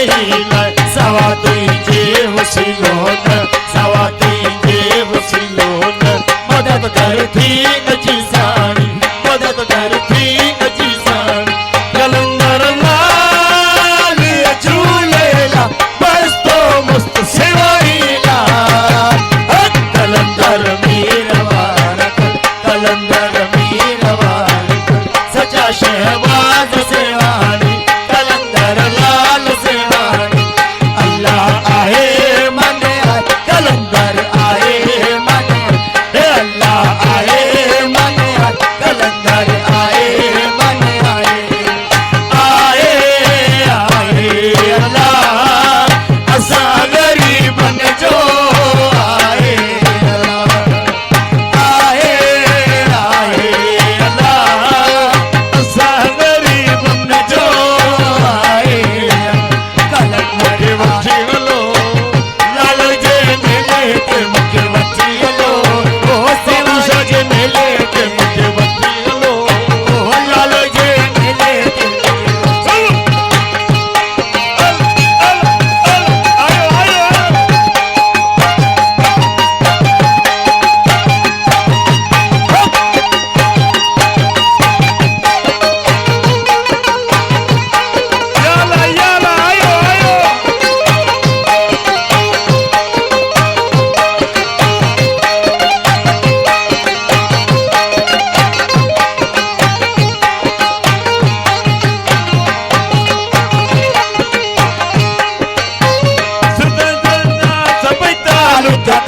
सवाती जे वसिलोन सवाती जे वसिलोन मदद करती नची साणी मदद करती नची साणी कलंदर लाल झूलेला बसतो मस्त सेवाईला कलंदर मीरवार कलंदर मीरवार सचा शहबाज सेवाणी कलंदर लाल सेवाणी अल्लाह आहे मने कलंदर आहे मने हे अल्लाह आहे मने कलंदर आहे मने आहे अल्लाह असा गरीब ने जो आहे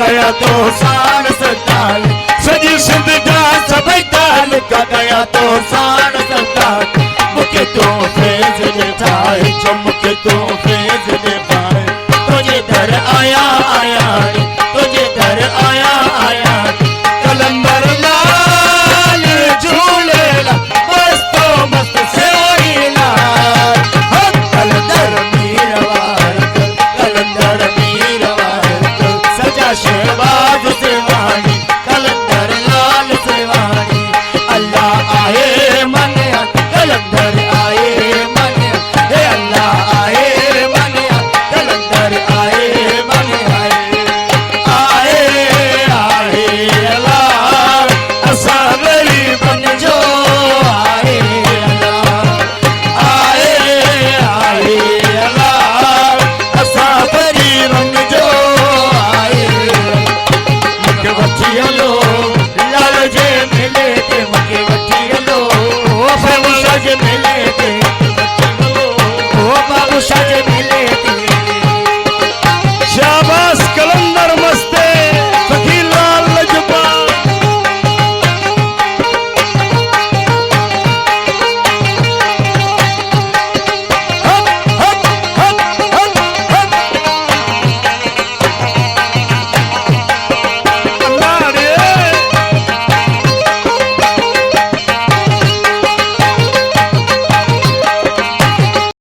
गया तो सान सताल सजी सिंध जा सभई तालुका गया तो सान सताल मुके तो फैज़ ठाहे चम